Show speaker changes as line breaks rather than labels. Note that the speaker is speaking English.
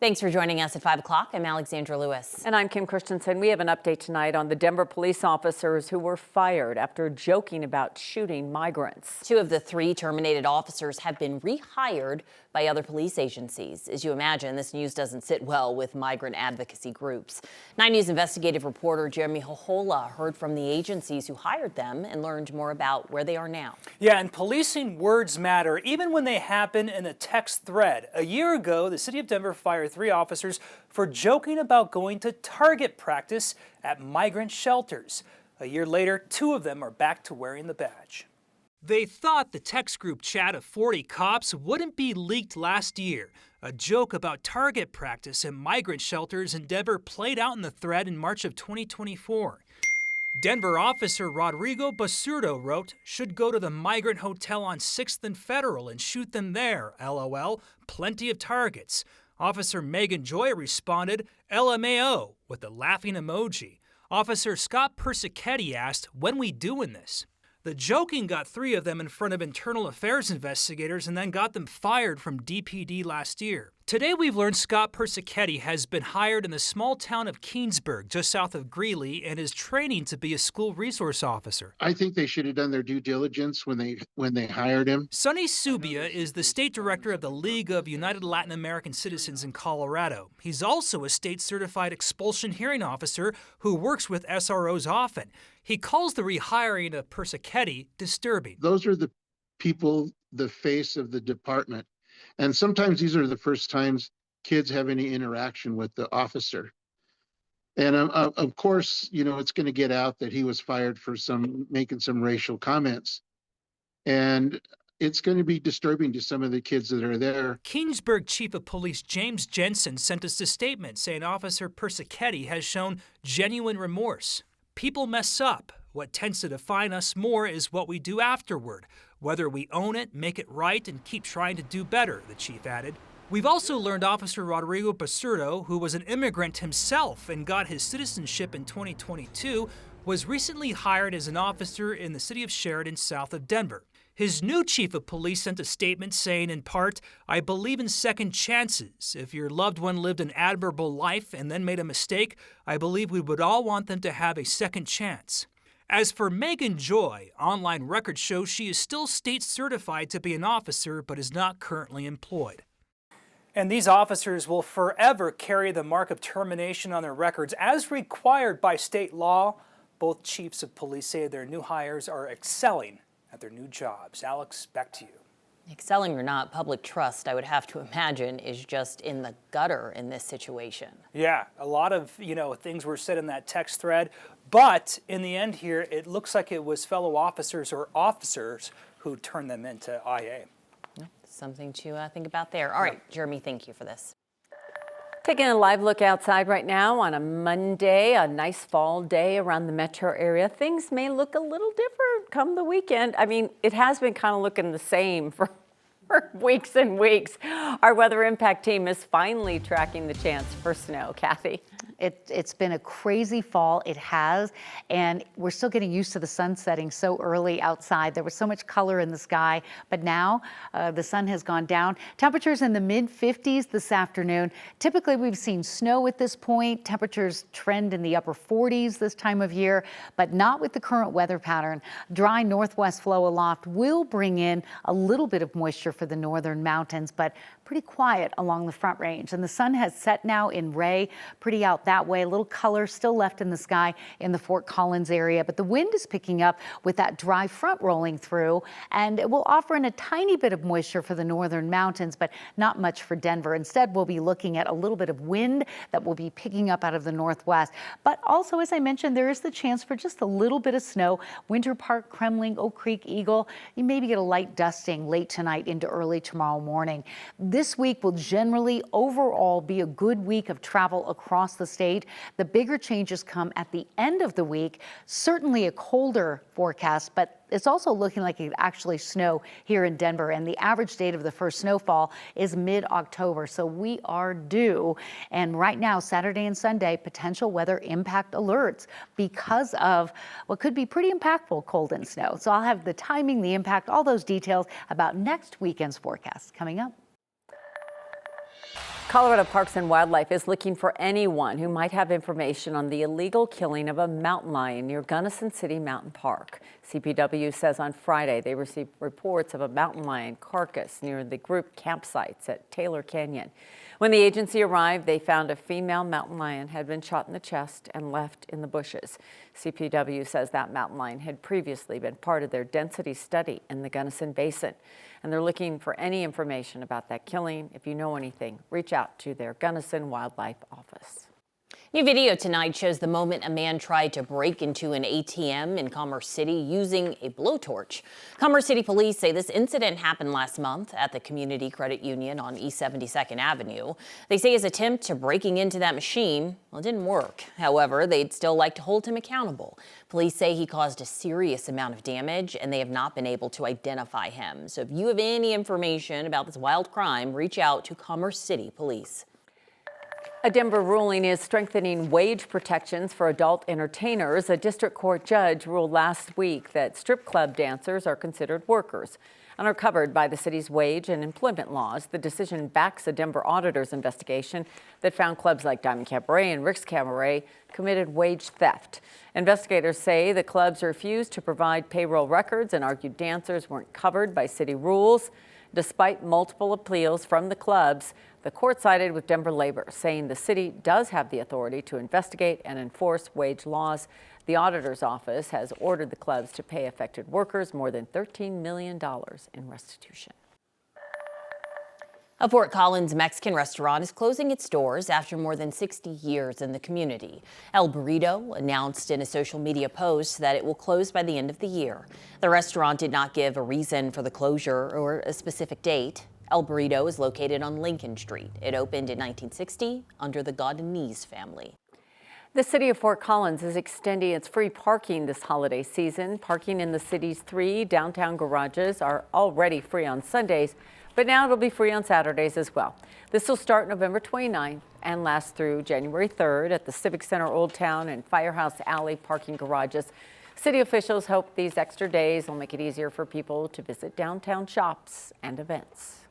Thanks for joining us at 5 o'clock. I'm Alexandra Lewis.
And I'm Kim Christensen. We have an update tonight on the Denver police officers who were fired after joking about shooting migrants.
2 of the 3 terminated officers have been rehired by other police agencies. As you imagine, this news doesn't sit well with migrant advocacy groups. 9 News investigative reporter Jeremy Hohola heard from the agencies who hired them and learned more about where they are now.
Yeah, and policing words matter, even when they happen in a text thread. A year ago, the city of Denver fired 3 officers for joking about going to target practice at migrant shelters. A year later, 2 of them are back to wearing the badge. They thought the text group chat of 40 cops wouldn't be leaked last year. A joke about target practice at migrant shelters in Denver played out in the thread in March of 2024. Denver officer Rodrigo Basurdo wrote, "Should go to the migrant hotel on 6th and Federal and shoot them there, LOL, plenty of targets." Officer Megan Joy responded, LMAO, with a laughing emoji. Officer Scott Persichetti asked, "When we doing this?" The joking got 3 of them in front of internal affairs investigators and then got them fired from DPD last year. Today we've learned Scott Persichetti has been hired in the small town of Keansburg, just south of Greeley, and is training to be a school resource officer.
I think they should have done their due diligence when they hired him.
Sonny Subia is the state director of the League of United Latin American Citizens in Colorado. He's also a state-certified expulsion hearing officer who works with SROs often. He calls the rehiring of Persichetti disturbing.
Those are the people, the face of the department. And sometimes these are the first times kids have any interaction with the officer. And of course, you know, it's going to get out that he was fired for making some racial comments. And it's going to be disturbing to some of the kids that are there.
Keansburg Chief of Police James Jensen sent us a statement saying Officer Persichetti has shown genuine remorse. People mess up. What tends to define us more is what we do afterward, whether we own it, make it right, and keep trying to do better, the chief added. We've also learned Officer Rodrigo Basurdo, who was an immigrant himself and got his citizenship in 2022, was recently hired as an officer in the city of Sheridan, south of Denver. His new chief of police sent a statement saying, in part, "I believe in second chances. If your loved one lived an admirable life and then made a mistake, I believe we would all want them to have a second chance." As for Megan Joy, online records show she is still state certified to be an officer but is not currently employed. And these officers will forever carry the mark of termination on their records as required by state law. Both chiefs of police say their new hires are excelling at their new jobs. Alex, back to you.
Excelling or not, public trust, I would have to imagine, is just in the gutter in this situation.
Yeah, a lot of, things were said in that text thread. But in the end here, it looks like it was fellow officers or officers who turned them into IA.
Something to think about there. All right, Jeremy, thank you for this.
Taking a live look outside right now on a Monday, a nice fall day around the metro area. Things may look a little different come the weekend. I mean, it has been kind of looking the same for weeks and weeks. Our weather impact team is finally tracking the chance for snow. Kathy.
It's been a crazy fall. It has, and we're still getting used to the sun setting so early outside. There was so much color in the sky, but now the sun has gone down. Temperatures in the mid-50s this afternoon. Typically, we've seen snow at this point. Temperatures trend in the upper 40s this time of year, but not with the current weather pattern. Dry northwest flow aloft will bring in a little bit of moisture for the northern mountains, but pretty quiet along the Front Range. And the sun has set now in Ray, pretty out that way. A little color still left in the sky in the Fort Collins area, but the wind is picking up with that dry front rolling through, and it will offer in a tiny bit of moisture for the northern mountains, but not much for Denver. Instead, we'll be looking at a little bit of wind that will be picking up out of the northwest. But also, as I mentioned, there is the chance for just a little bit of snow. Winter Park, Kremling, Oak Creek, Eagle. You maybe get a light dusting late tonight into early tomorrow morning. This week will generally overall be a good week of travel across the state. The bigger changes come at the end of the week. Certainly a colder forecast, but it's also looking like it could actually snow here in Denver, and the average date of the first snowfall is mid-October, so we are due. And right now, Saturday and Sunday, potential weather impact alerts because of what could be pretty impactful cold and snow. So I'll have the timing, the impact, all those details about next weekend's forecast coming up.
Colorado Parks and Wildlife is looking for anyone who might have information on the illegal killing of a mountain lion near Gunnison City Mountain Park. CPW says on Friday they received reports of a mountain lion carcass near the group campsites at Taylor Canyon. When the agency arrived, they found a female mountain lion had been shot in the chest and left in the bushes. CPW says that mountain lion had previously been part of their density study in the Gunnison Basin. And they're looking for any information about that killing. If you know anything, reach out to their Gunnison Wildlife Office.
New video tonight shows the moment a man tried to break into an ATM in Commerce City using a blowtorch. Commerce City police say this incident happened last month at the Community Credit Union on East 72nd Avenue. They say his attempt to breaking into that machine, well, it didn't work. However, they'd still like to hold him accountable. Police say he caused a serious amount of damage and they have not been able to identify him. So if you have any information about this wild crime, reach out to Commerce City Police.
A Denver ruling is strengthening wage protections for adult entertainers. A district court judge ruled last week that strip club dancers are considered workers and are covered by the city's wage and employment laws. The decision backs a Denver auditor's investigation that found clubs like Diamond Cabaret and Rick's Cabaret committed wage theft. Investigators say the clubs refused to provide payroll records and argued dancers weren't covered by city rules. Despite multiple appeals from the clubs, the court sided with Denver Labor, saying the city does have the authority to investigate and enforce wage laws. The auditor's office has ordered the clubs to pay affected workers more than $13 million in restitution.
A Fort Collins Mexican restaurant is closing its doors after more than 60 years in the community. El Burrito announced in a social media post that it will close by the end of the year. The restaurant did not give a reason for the closure or a specific date. El Burrito is located on Lincoln Street. It opened in 1960 under the Godinez family.
The city of Fort Collins is extending its free parking this holiday season. Parking in the city's 3 downtown garages are already free on Sundays, but now it'll be free on Saturdays as well. This will start November 29th and last through January 3rd at the Civic Center Old Town and Firehouse Alley parking garages. City officials hope these extra days will make it easier for people to visit downtown shops and events.